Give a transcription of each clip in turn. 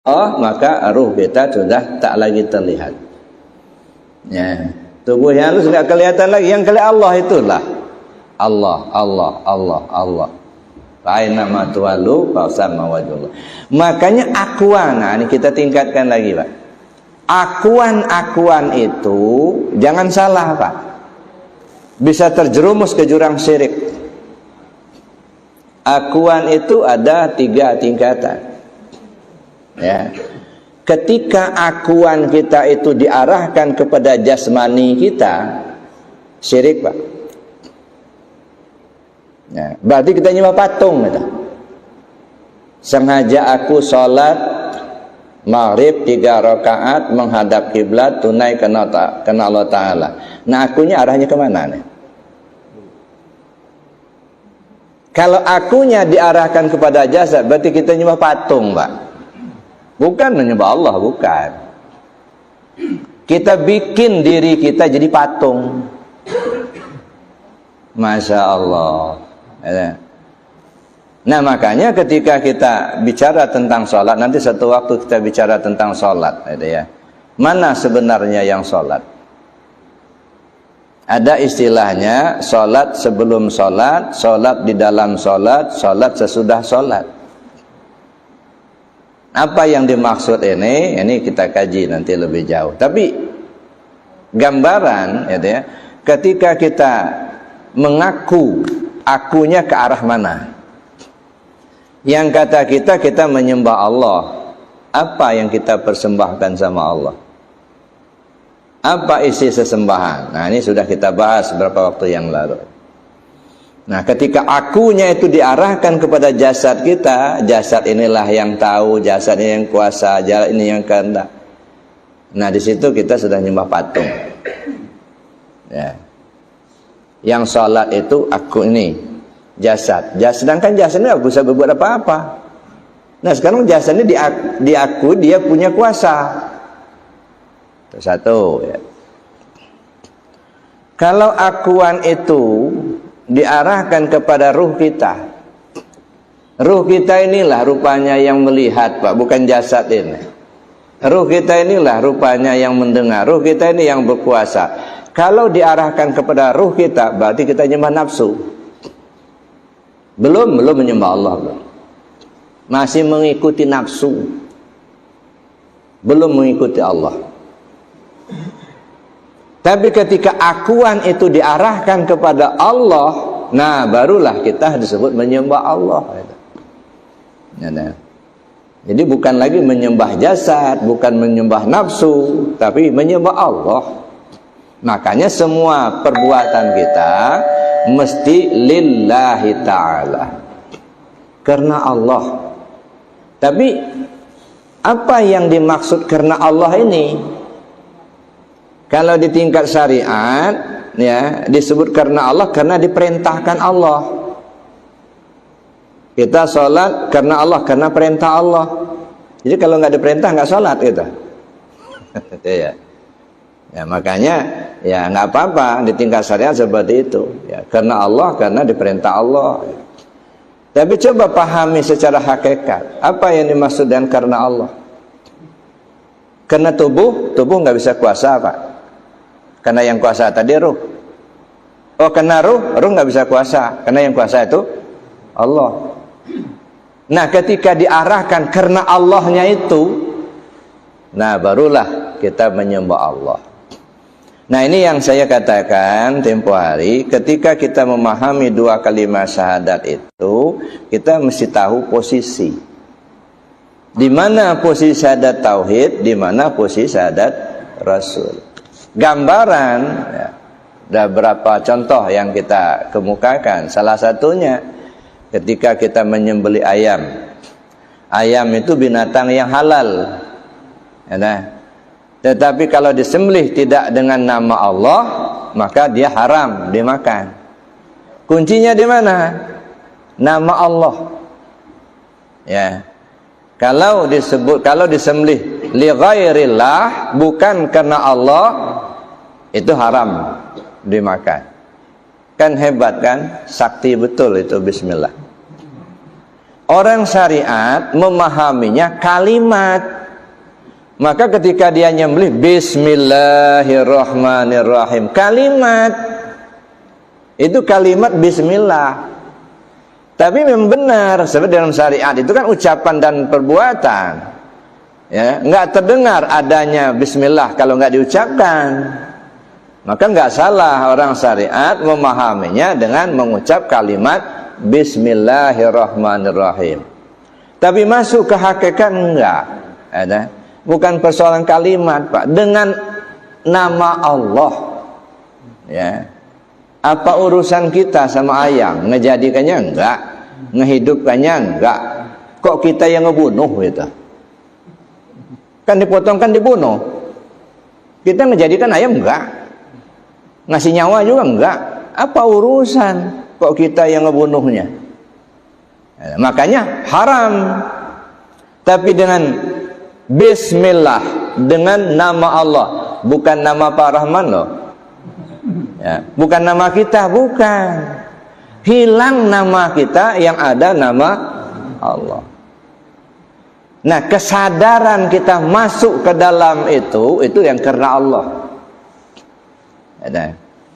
Allah, maka ruh kita sudah tak lagi terlihat. Ya, tubuh yang halus tidak kelihatan lagi. Yang kelihatan Allah itulah Allah, Allah, Allah, Allah. Aina ma tuwallu fasamma wajhullah. Makanya akuan, nah ini kita tingkatkan lagi, Pak. Akuan-akuan itu jangan salah, Pak. Bisa terjerumus ke jurang syirik. Akuan itu ada 3 tingkatan. Ya. Ketika akuan kita itu diarahkan kepada jasmani kita, syirik, Pak. Ya, berarti kita nyembah patung gitu. Sengaja aku sholat maghrib 3 rakaat menghadap kiblat tunai kena Allah Ta'ala. Nah, akunya arahnya kemana nih? Kalau akunya diarahkan kepada jasad, berarti kita nyembah patung, Pak. Bukan menyembah Allah, bukan. Kita bikin diri kita jadi patung. Masya Allah. Nah, makanya ketika kita bicara tentang sholat, nanti satu waktu kita bicara tentang sholat, ya. Mana sebenarnya yang sholat? Ada istilahnya sholat sebelum sholat, sholat di dalam sholat, sholat sesudah sholat. Apa yang dimaksud ini kita kaji nanti lebih jauh. Tapi gambaran, ya, ketika kita mengaku, akunya ke arah mana? Yang kata kita menyembah Allah. Apa yang kita persembahkan sama Allah? Apa isi sesembahan? Nah, ini sudah kita bahas beberapa waktu yang lalu. Nah, ketika akunya itu diarahkan kepada jasad kita, jasad inilah yang tahu, jasad ini yang kuasa, jasad ini yang kehendak. Nah, di situ kita sudah nyembah patung. Ya. Yang sholat itu aku ini, jasad. Sedangkan jasad ini tidak bisa berbuat apa-apa. Nah, sekarang jasad ini diaku dia punya kuasa. Itu satu. Ya. Kalau akuan itu diarahkan kepada ruh kita, ruh kita inilah rupanya yang melihat, Pak, bukan jasad ini. Ruh kita inilah rupanya yang mendengar, ruh kita ini yang berkuasa. Kalau diarahkan kepada ruh kita, berarti kita nyembah nafsu. Belum menyembah Allah, belum. Masih mengikuti nafsu. Belum mengikuti Allah. Tapi ketika akuan itu diarahkan kepada Allah, nah barulah kita disebut menyembah Allah. Jadi bukan lagi menyembah jasad, bukan menyembah nafsu, tapi menyembah Allah. Makanya semua perbuatan kita mesti lillahi ta'ala, karena Allah. Tapi apa yang dimaksud karena Allah ini? Kalau di tingkat syariat, ya, disebut karena Allah karena diperintahkan Allah. Kita sholat karena Allah, karena perintah Allah. Jadi kalau nggak diperintah nggak sholat gitu. Ya. Ya, makanya ya nggak apa-apa di tingkat syariat seperti itu. Ya, karena Allah, karena diperintah Allah. Tapi coba pahami secara hakikat apa yang dimaksud dengan karena Allah. Karena tubuh nggak bisa kuasa, Pak. Karena yang kuasa tadi ruh. Oh, karena ruh nggak bisa kuasa. Karena yang kuasa itu Allah. Nah, ketika diarahkan karena Allahnya itu, nah barulah kita menyembah Allah. Nah, ini yang saya katakan tempo hari, ketika kita memahami 2 kalimat syahadat itu, kita mesti tahu posisi. Di mana posisi syahadat tauhid, di mana posisi syahadat rasul. Gambaran, ya, ada berapa contoh yang kita kemukakan. Salah satunya ketika kita menyembelih ayam. Ayam itu binatang yang halal, ya, nah. Tetapi kalau disembelih tidak dengan nama Allah, maka dia haram dimakan. Kuncinya di mana? Nama Allah. Ya. Kalau disembelih li ghairillah, bukan karena Allah, itu haram dimakan. Kan hebat kan? Sakti betul itu bismillah. Orang syariat memahaminya kalimat. Maka ketika dia nyembelih Bismillahirrahmanirrahim, kalimat itu kalimat Bismillah. Tapi memang benar, sebenarnya dalam syariat itu kan ucapan dan perbuatan. Ya, nggak terdengar adanya Bismillah kalau nggak diucapkan. Maka nggak salah orang syariat memahaminya dengan mengucap kalimat Bismillahirrahmanirrahim. Tapi masuk ke hakikat enggak. Ada. Bukan persoalan kalimat, Pak. Dengan nama Allah. Ya. Apa urusan kita sama ayam? Ngejadikannya enggak, ngehidupkannya enggak. Kok kita yang ngebunuh gitu? Kan dipotong kan dibunuh. Kita ngejadikan ayam enggak. Ngasih nyawa juga enggak. Apa urusan? Kok kita yang ngebunuhnya? Makanya haram. Tapi dengan Bismillah, dengan nama Allah, bukan nama Pak Rahman loh. Ya, bukan nama kita, bukan. Hilang nama kita, yang ada nama Allah. Nah, kesadaran kita masuk ke dalam itu yang karena Allah.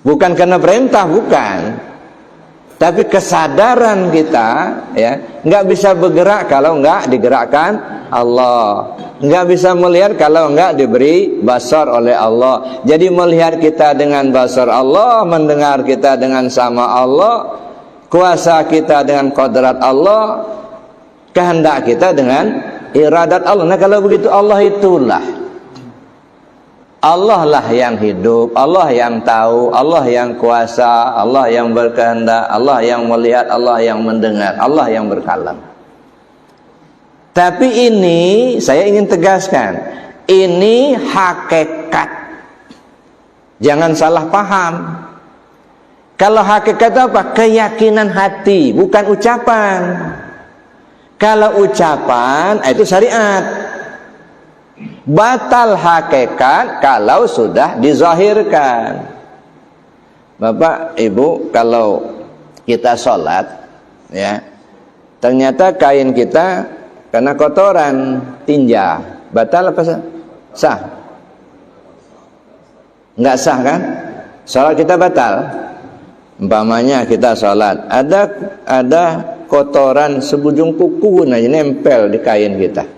Bukan karena perintah, bukan. Tapi kesadaran kita, ya, nggak bisa bergerak kalau nggak digerakkan Allah. Nggak bisa melihat kalau nggak diberi basar oleh Allah. Jadi melihat kita dengan basar Allah, mendengar kita dengan sama Allah, kuasa kita dengan kodrat Allah, kehendak kita dengan iradat Allah. Nah, kalau begitu Allah itulah. Allah lah yang hidup, Allah yang tahu, Allah yang kuasa, Allah yang berkehendak, Allah yang melihat, Allah yang mendengar, Allah yang berkalam. Tapi ini saya ingin tegaskan, ini hakikat. Jangan salah paham. Kalau hakikat itu apa? Keyakinan hati, bukan ucapan. Kalau ucapan itu syariat. Batal hakikat kalau sudah dizahirkan. Bapak, Ibu, kalau kita sholat, ya, ternyata kain kita kena kotoran tinja, batal apa sah? Nggak sah kan? Sholat kita batal. Umpamanya kita sholat, ada kotoran sebujung kuku aja nempel di kain kita.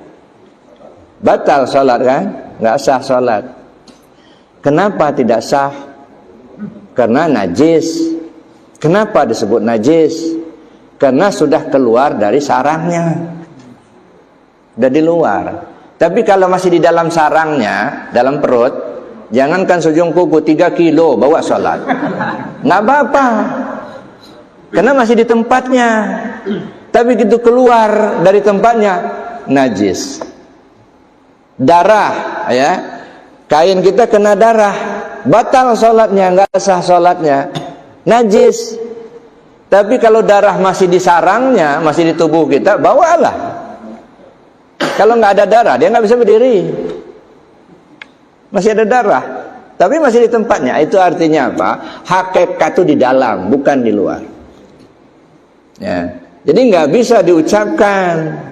Batal sholat kan? Nggak sah sholat. Kenapa tidak sah? Karena najis. Kenapa disebut najis? Karena sudah keluar dari sarangnya. Sudah di luar. Tapi kalau masih di dalam sarangnya, dalam perut, jangankan sejung kuku 3 kilo bawa sholat, nggak apa-apa. Karena masih di tempatnya. Tapi begitu keluar dari tempatnya, najis. Darah, ya, kain kita kena darah, batal sholatnya, nggak sah sholatnya, najis. Tapi kalau darah masih di sarangnya, masih di tubuh kita, bawalah. Kalau nggak ada darah, dia nggak bisa berdiri. Masih ada darah, tapi masih di tempatnya. Itu artinya apa? Hakikat itu di dalam, bukan di luar. Ya, jadi nggak bisa diucapkan,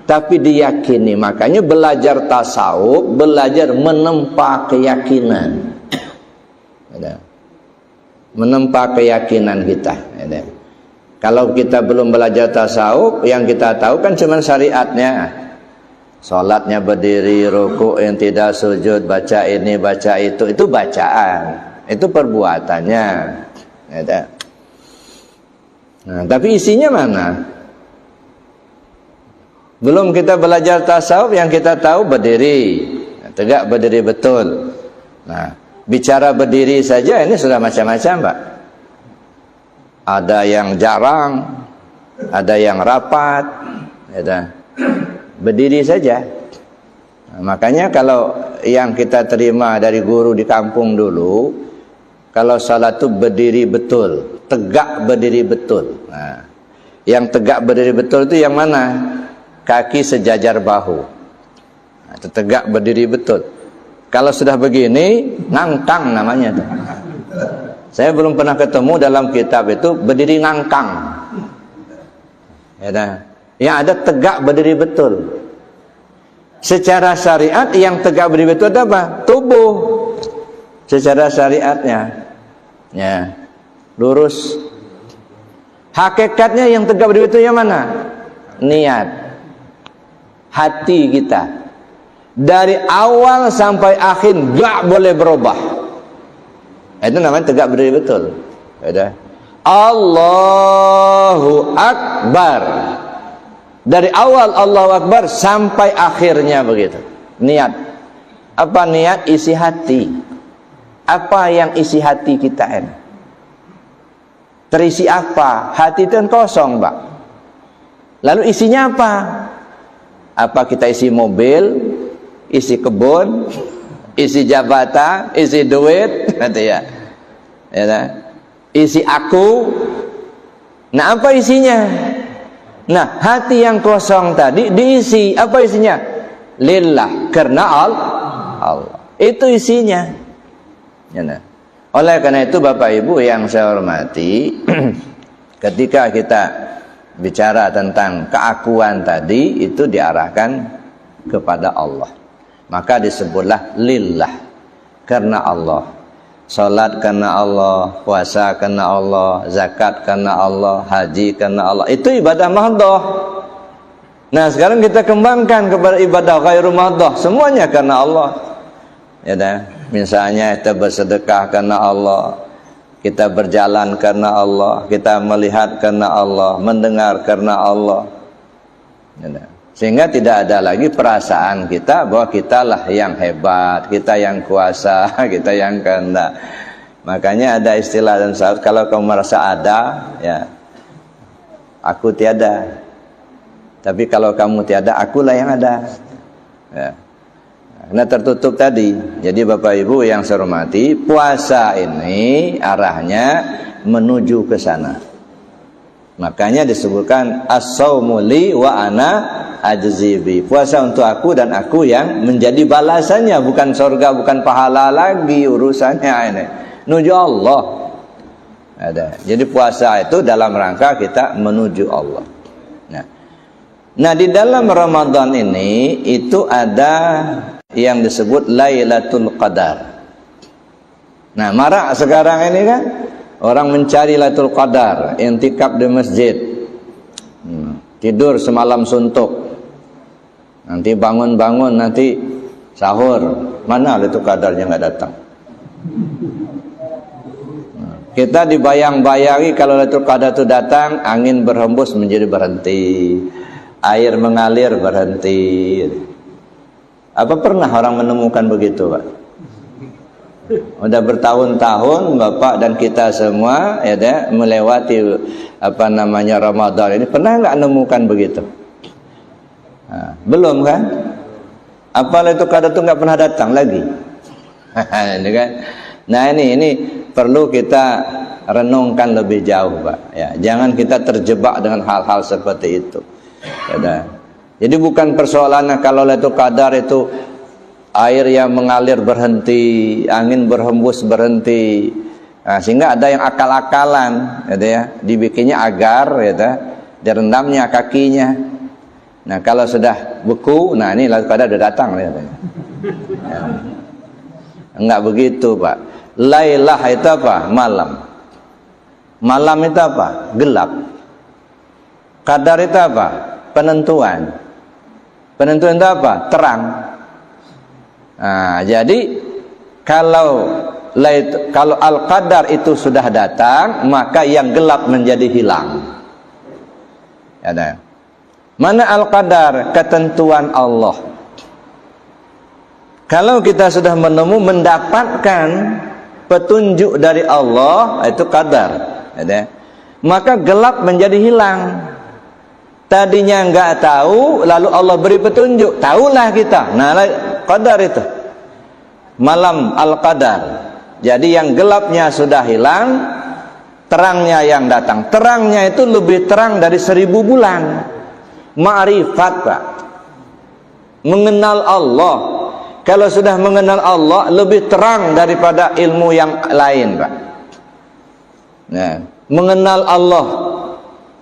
tapi diyakini. Makanya belajar tasawuf, belajar menempa keyakinan. Menempa keyakinan kita. Kalau kita belum belajar tasawuf, yang kita tahu kan cuma syariatnya. Sholatnya berdiri, rukuk yang tidak sujud, baca ini, baca itu bacaan. Itu perbuatannya. Nah, tapi isinya mana? Belum kita belajar tasawuf, yang kita tahu berdiri, tegak berdiri betul. Nah, bicara berdiri saja ini sudah macam-macam, Pak. Ada yang jarang, ada yang rapat, berdiri saja. Nah, makanya kalau yang kita terima dari guru di kampung dulu, kalau salat itu berdiri betul, tegak berdiri betul. Nah, yang tegak berdiri betul itu yang mana? Kaki sejajar bahu. Nah, itu tegak berdiri betul. Kalau sudah begini, ngangkang namanya tuh. Saya belum pernah ketemu dalam kitab itu berdiri ngangkang. Yang ada tegak berdiri betul. Secara syariat yang tegak berdiri betul ada apa? Tubuh. Secara syariatnya, ya, lurus. Hakikatnya yang tegak berdiri betul yang mana? Niat, hati kita. Dari awal sampai akhir gak boleh berubah. Itu namanya tegak berdiri betul. Ada Allahu Akbar. Dari awal Allahu Akbar sampai akhirnya begitu. Niat. Apa niat? Isi hati. Apa yang isi hati kita ini? Terisi apa? Hati itu kan kosong, Pak. Lalu isinya apa? Apa kita isi mobil, isi kebun, isi jabatan, isi duit, gitu ya. Ya kan? Isi aku. Nah, apa isinya? Nah, hati yang kosong tadi diisi. Apa isinya? Lillah, karena Allah. Itu isinya. Ya, nah. Oleh karena itu Bapak Ibu yang saya hormati, ketika kita bicara tentang keakuan tadi, itu diarahkan kepada Allah. Maka disebutlah lillah, karena Allah. Salat karena Allah, puasa karena Allah, zakat karena Allah, haji karena Allah. Itu ibadah mahdhah. Nah, sekarang kita kembangkan kepada ibadah ghairu mahdhah, semuanya karena Allah. Ya dah. Misalnya kita bersedekah karena Allah, kita berjalan karena Allah, kita melihat karena Allah, mendengar karena Allah. Ya dah. Sehingga tidak ada lagi perasaan kita bahwa kitalah yang hebat, kita yang kuasa, kita yang kehendak. Makanya ada istilah dan syarat, kalau kamu merasa ada, ya, aku tiada. Tapi kalau kamu tiada, akulah yang ada. Ya. Karena tertutup tadi. Jadi Bapak Ibu yang saya hormati, puasa ini arahnya menuju ke sana. Makanya disebutkan as-saumu li wa ana ajzi bi. Puasa untuk aku dan aku yang menjadi balasannya, bukan surga, bukan pahala lagi urusannya ini. Menuju Allah. Ada. Jadi puasa itu dalam rangka kita menuju Allah. Nah, di dalam Ramadan ini itu ada yang disebut Lailatul Qadar. Nah, marak sekarang ini kan orang mencari Lailatul Qadar, intikaf di masjid, tidur semalam suntuk, nanti bangun-bangun nanti sahur, mana Lailatul Qadarnya nggak datang. Kita dibayang-bayangi kalau Lailatul Qadar itu datang, angin berhembus menjadi berhenti, air mengalir berhenti. Apa pernah orang menemukan begitu, Pak? Udah bertahun-tahun Bapak dan kita semua ya deh, melewati Ramadan ini, pernah nggak menemukan begitu? Nah, belum kan? Apa itu kadang itu nggak pernah datang lagi? Ini kan? Nah, ini perlu kita renungkan lebih jauh, Pak. Ya, jangan kita terjebak dengan hal-hal seperti itu. Ya dah. Jadi bukan persoalannya kalau Lailatul Qadar itu air yang mengalir berhenti, angin berhembus berhenti. Nah, sehingga ada yang akal-akalan, ya, dibikinnya agar, ya, direndamnya kakinya. Nah, kalau sudah beku, nah ini Lailatul Qadar sudah datang, ya. Enggak begitu, Pak. Lailah itu apa? Malam. Malam itu apa? Gelap. Qadar itu apa? Penentuan. Penentuan itu apa? Terang. Nah, jadi kalau Al-Qadar itu sudah datang, maka yang gelap menjadi hilang. Ya, mana Al-Qadar? Ketentuan Allah. Kalau kita sudah mendapatkan petunjuk dari Allah, itu qadar. Ya, maka gelap menjadi hilang. Tadinya enggak tahu, lalu Allah beri petunjuk, tahulah kita. Nah, qadar itu malam Al-Qadar. Jadi yang gelapnya sudah hilang, terangnya yang datang. Terangnya itu lebih terang dari 1000 bulan. Ma'rifat, Pak. Mengenal Allah. Kalau sudah mengenal Allah, lebih terang daripada ilmu yang lain, Pak. Nah, mengenal Allah,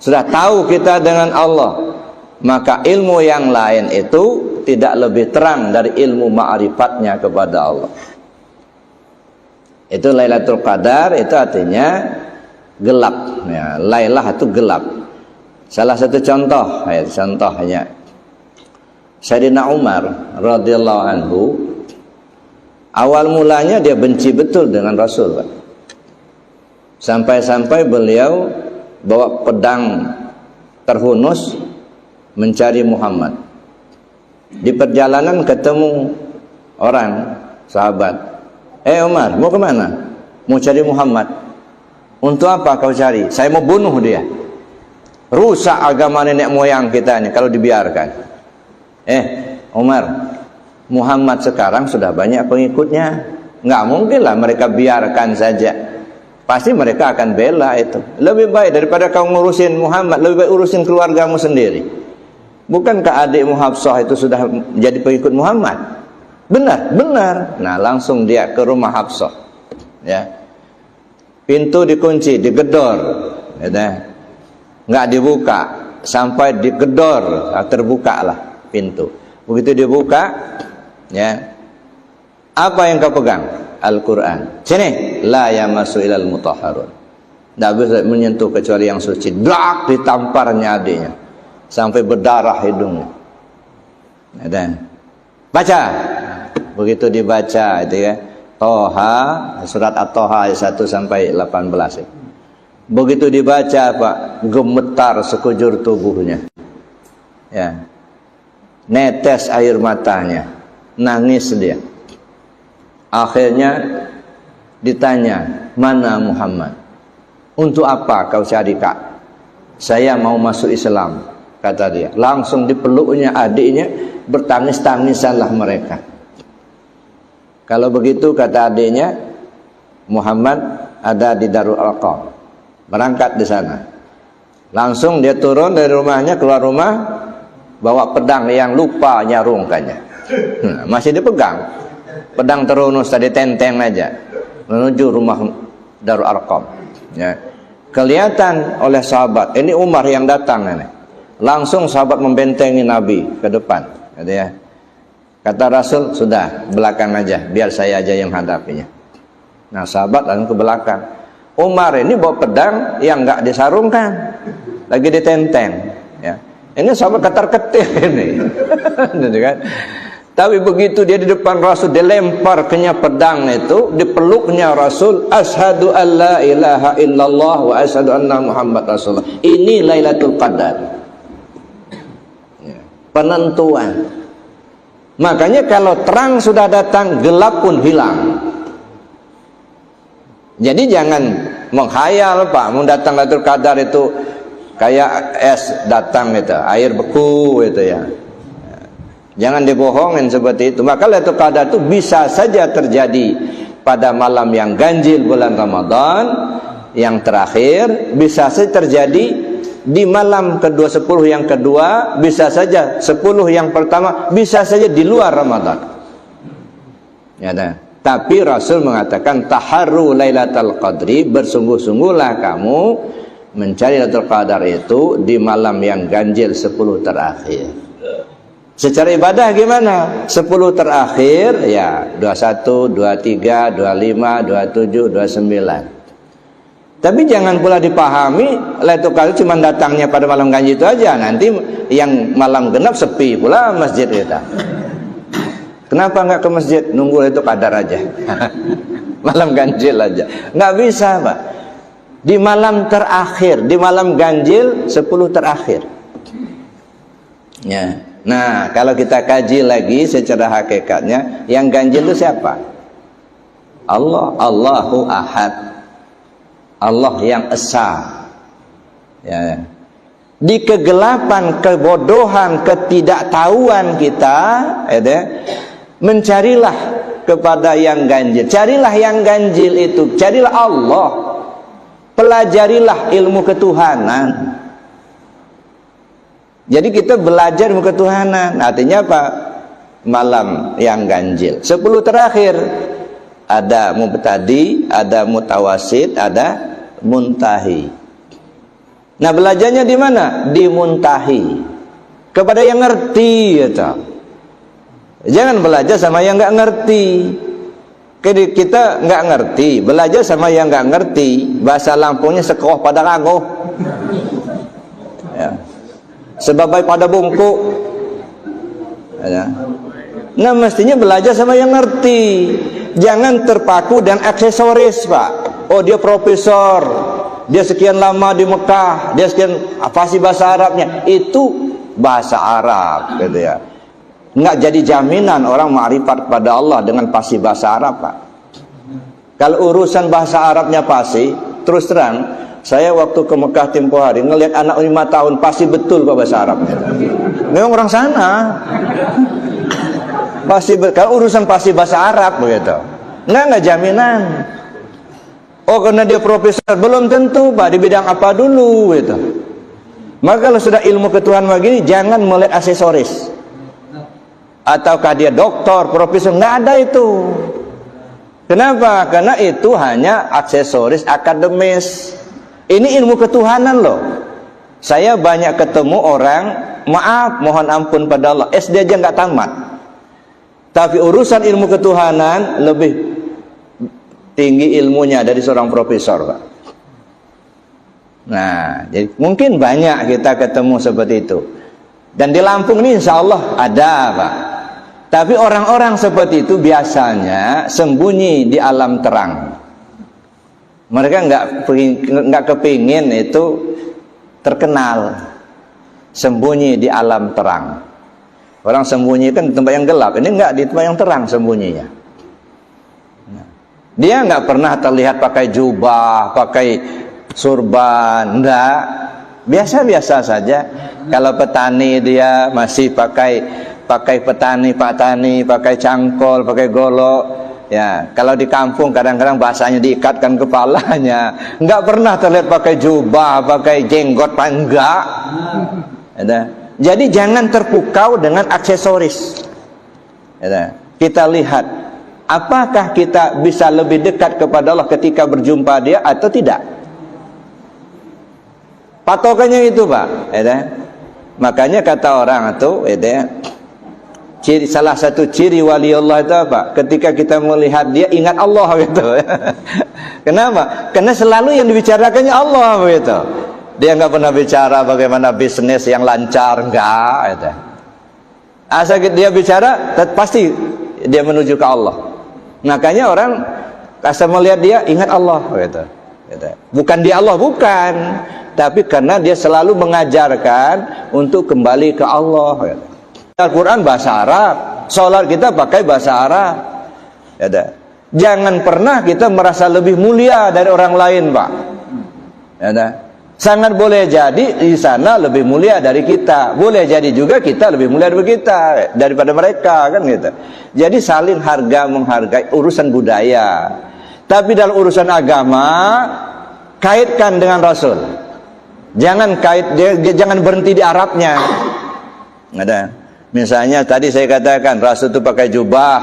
sudah tahu kita dengan Allah. maka ilmu yang lain itu tidak lebih terang dari ilmu ma'rifatnya kepada Allah. Itu Lailatul Qadar, itu artinya gelap ya. Lailah itu gelap. Salah satu contoh ya, contohnya Sayyidina Umar radhiyallahu anhu, awal mulanya dia benci betul dengan Rasul, Pak. Sampai-sampai beliau bawa pedang terhunus mencari Muhammad. Di perjalanan ketemu orang sahabat. Umar, mau kemana? Mau cari Muhammad. Untuk apa kau cari? Saya mau bunuh dia. Rusak agama nenek moyang kita ini kalau dibiarkan. Umar, Muhammad sekarang sudah banyak pengikutnya. Nggak mungkin lah mereka biarkan saja. Pasti mereka akan bela itu. Lebih baik daripada kau ngurusin Muhammad, lebih baik urusin keluargamu sendiri. Bukankah adikmu Hafsah itu sudah jadi pengikut Muhammad? Benar, benar. Nah, langsung dia ke rumah Hafsah. Ya. Pintu dikunci, digedor. Ya, nggak dibuka sampai digedor, terbukalah pintu. Begitu dibuka, ya. Apa yang kau pegang? Al-Quran. Sini, la yamassu ilal mutahharun. Tidak bisa menyentuh kecuali yang suci. Dak, ditamparnya adiknya sampai berdarah hidungnya. Dan baca. Begitu dibaca itu ya. Toha, surat At-Toha ayat 1 sampai 18. Begitu dibaca, Pak, gemetar sekujur tubuhnya. Ya. Netes air matanya. Nangis dia. Akhirnya ditanya, mana Muhammad? Untuk apa kau cari, Kak? Saya mau masuk Islam, kata dia. Langsung dipeluknya adiknya, bertangis-tangisanlah mereka. Kalau begitu, kata adiknya, Muhammad ada di Darul Arqam. Berangkat di sana. Langsung dia turun dari rumahnya, keluar rumah, bawa pedang yang lupa nyarungkannya. Masih dipegang. Pedang terunus tadi, tenteng aja menuju rumah Darul Arqam. Ya. Kelihatan oleh sahabat, ini Umar yang datang ini. Langsung sahabat membentengi Nabi ke depan. Gitu ya. Kata Rasul, sudah belakang aja, biar saya aja yang hadapinya. Nah, sahabat langsung ke belakang. Umar ini bawa pedang yang enggak disarungkan, lagi ditenteng. Ya. Ini sahabat ketar-ketir ini. Gitu kan? Tapi begitu dia di depan Rasul, dilemparnya pedang itu, dipeluknya Rasul, asyhadu an la ilaha illallah wa asyhadu anna Muhammad Rasulullah. Ini Lailatul Qadar. Ya. Penentuan. Makanya kalau terang sudah datang, gelap pun hilang. Jadi jangan menghayal, Pak, mau datang Lailatul Qadar itu kayak es datang itu, air beku itu ya. Jangan dibohongin seperti itu. Maka Lailatul Qadar itu bisa saja terjadi pada malam yang ganjil bulan Ramadan yang terakhir, bisa saja terjadi di malam kedua 10 yang kedua, bisa saja 10 yang pertama, bisa saja di luar Ramadan. Ya, dah. Tapi Rasul mengatakan taharru lailatul qadri, bersungguh-sungguhlah kamu mencari Lailatul Qadar itu di malam yang ganjil 10 terakhir. Secara ibadah gimana? 10 terakhir ya 21, 23, 25, 27, 29. Tapi jangan pula dipahami Lailatul Qadar cuma datangnya pada malam ganjil itu aja. Nanti yang malam genap sepi pula masjid kita. Kenapa nggak ke masjid? Nunggu Lailatul Qadar aja. Malam ganjil aja. Nggak bisa, Pak. Di malam terakhir, di malam ganjil 10 terakhir. Ya. Nah, kalau kita kaji lagi secara hakikatnya, yang ganjil itu siapa? Allah, Allahu Ahad. Allah yang esa. Ya. Di kegelapan, kebodohan, ketidaktahuan kita, mencarilah kepada yang ganjil. Carilah yang ganjil itu. Carilah Allah. Pelajarilah ilmu ketuhanan. Jadi kita belajar ilmu ketuhanan. Artinya apa? Malam yang ganjil 10 terakhir. Ada mubtadi, ada mutawasid, ada muntahi. Nah, belajarnya di mana? Di muntahi. kepada yang ngerti gitu. Jangan belajar sama yang nggak ngerti. Kita nggak ngerti, belajar sama yang nggak ngerti. Bahasa Lampungnya sekoh pada kagoh, ya. Sebabai pada bungkuk, ya. Nah mestinya belajar sama yang ngerti. Jangan terpaku dan aksesoris, Pak. Oh dia profesor, dia sekian lama di Mekah, dia sekian fasih bahasa Arabnya. Itu bahasa Arab, gitu ya. Nggak jadi jaminan orang ma'rifat kepada Allah dengan fasih bahasa Arab, Pak. Kalau urusan bahasa Arabnya fasih, terus terang, saya waktu ke Mekah tempoh hari ngelihat anak 5 tahun fasih betul Pak bahasa Arabnya. Memang orang sana. Kalau urusan fasih bahasa Arab begitu. Nggak jaminan. Oh karena dia profesor, belum tentu Pak di bidang apa dulu gitu. Maka kalau sudah ilmu ketuhanan begini, jangan melihat aksesoris. Ataukah dia doktor, profesor, nggak ada itu. Kenapa? Karena itu hanya aksesoris akademis. Ini ilmu ketuhanan loh. Saya banyak ketemu orang, maaf, mohon ampun pada Allah, SD aja nggak tamat. Tapi urusan ilmu ketuhanan lebih tinggi ilmunya dari seorang profesor, Pak. Nah, jadi mungkin banyak kita ketemu seperti itu. Dan di Lampung ini insya Allah ada, Pak. Tapi orang-orang seperti itu biasanya sembunyi di alam terang. Mereka nggak kepingin itu terkenal. Sembunyi di alam terang. Orang sembunyi kan di tempat yang gelap. Ini nggak di tempat yang terang sembunyinya. Dia nggak pernah terlihat pakai jubah, pakai surban, enggak. Biasa-biasa saja. Kalau petani dia masih pakai petani, pak tani, pakai cangkol, pakai golok. Ya, kalau di kampung kadang-kadang bahasanya diikatkan kepalanya. Enggak pernah terlihat pakai jubah, pakai jenggot, enggak. Jadi jangan terpukau dengan aksesoris. Kita lihat apakah kita bisa lebih dekat kepada Allah ketika berjumpa dia atau tidak. Patokannya itu, Pak. Makanya kata orang itu, salah satu ciri wali Allah itu apa? Ketika kita melihat dia ingat Allah gitu. Kenapa? Karena selalu yang dibicarakannya Allah gitu. Dia nggak pernah bicara bagaimana bisnis yang lancar, enggak gitu. Asal dia bicara pasti dia menuju ke Allah. Makanya orang asal melihat dia ingat Allah gitu. Bukan dia Allah, bukan, tapi karena dia selalu mengajarkan untuk kembali ke Allah. Al-Quran bahasa Arab, sholat kita pakai bahasa Arab. Jangan pernah kita merasa lebih mulia dari orang lain, Pak. Sangat boleh jadi di sana lebih mulia dari kita, boleh jadi juga kita lebih mulia dari kita daripada mereka, kan gitu. Jadi saling harga menghargai urusan budaya. Tapi dalam urusan agama kaitkan dengan Rasul. Jangan jangan berhenti di Arabnya. Misalnya tadi saya katakan Rasul itu pakai jubah.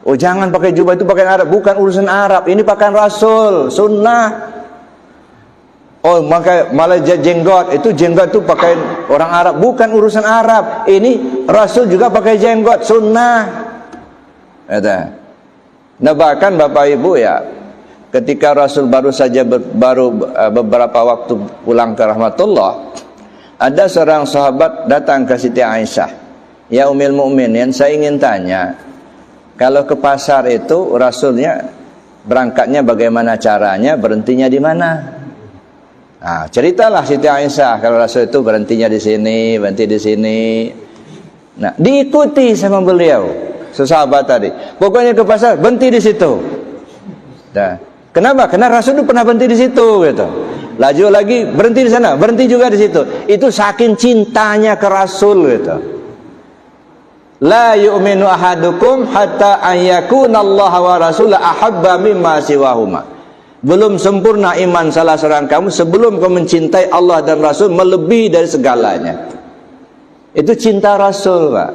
Oh jangan pakai jubah, itu pakaian Arab. Bukan urusan Arab, ini pakaian Rasul, sunnah. Oh maka malah jenggot, itu jenggot itu pakaian orang Arab. Bukan urusan Arab, ini Rasul juga pakai jenggot, sunnah. Nah bahkan Bapak Ibu ya, ketika Rasul baru beberapa waktu pulang ke rahmatullah, ada seorang sahabat datang ke Siti Aisyah, ya Ummul Mukminin, saya ingin tanya, kalau ke pasar itu Rasulnya berangkatnya bagaimana caranya, berhentinya di mana? Nah, ceritalah Siti Aisyah kalau Rasul itu berhentinya di sini, berhenti di sini. Nah, diikuti sama beliau, sahabat tadi. Pokoknya ke pasar berhenti di situ. Nah, kenapa? Karena Rasul itu pernah berhenti di situ, gitu. Laju lagi berhenti di sana, berhenti juga di situ. Itu saking cintanya ke Rasul, gitu. La yu'minu ahadukum hatta an yakuna Allah wa rasulahu ahabba mimma siwahuma. Belum sempurna iman salah seorang kamu sebelum kau mencintai Allah dan Rasul melebihi dari segalanya. Itu cinta Rasul, Pak.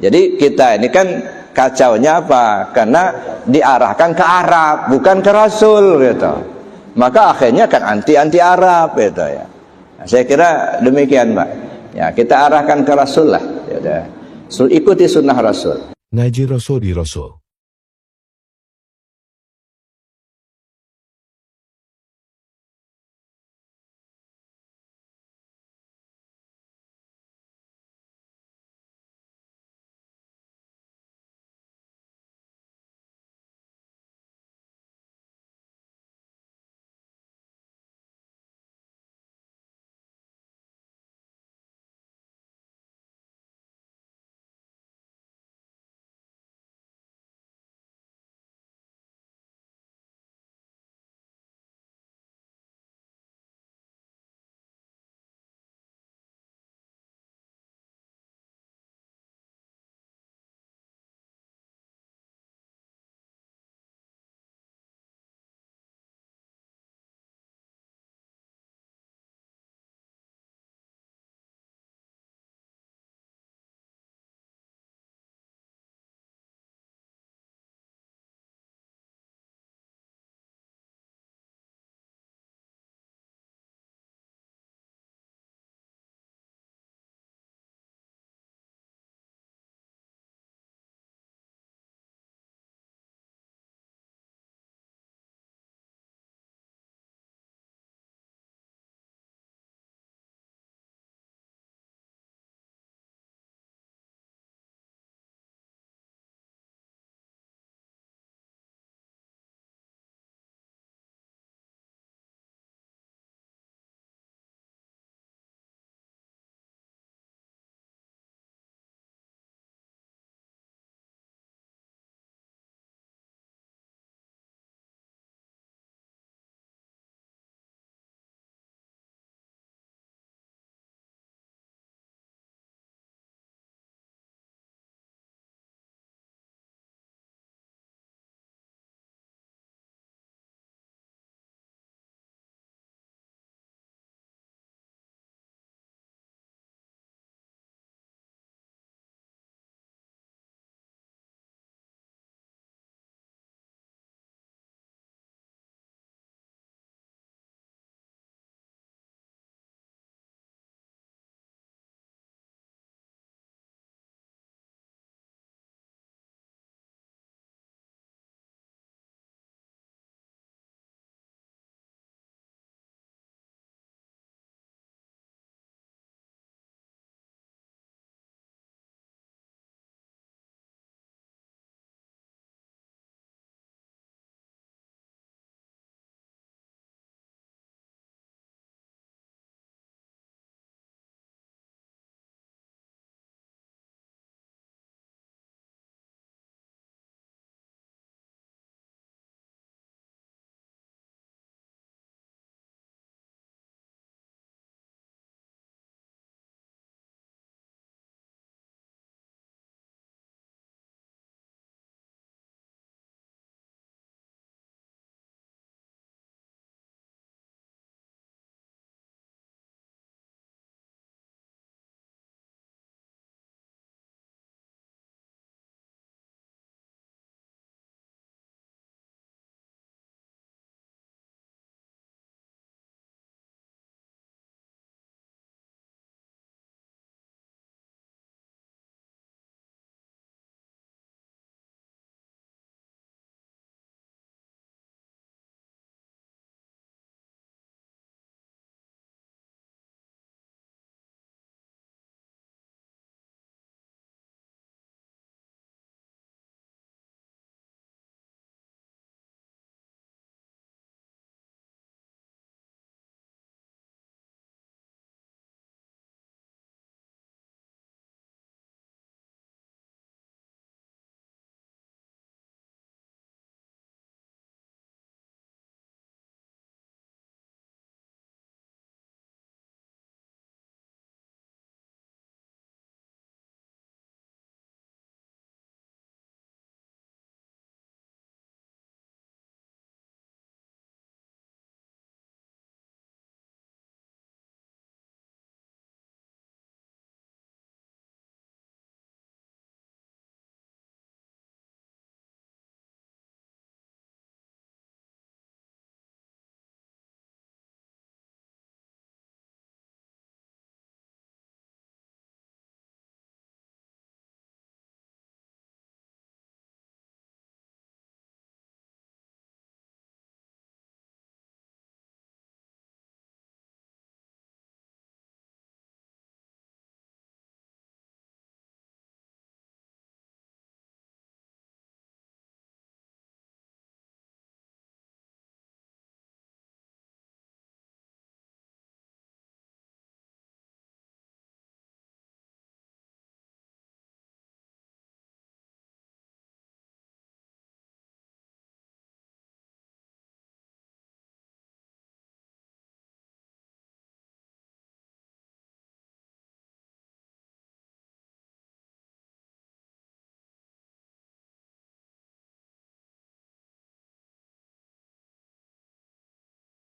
Jadi kita ini kan kacaunya apa? Karena diarahkan ke Arab, bukan ke Rasul, gitu. Maka akhirnya kan anti Arab, gitu ya. Nah, saya kira demikian, Pak. Ya, kita arahkan ke Rasul lah. Ya udah. Ikuti sunnah Rasul. Ngaji Rasul di Rasul.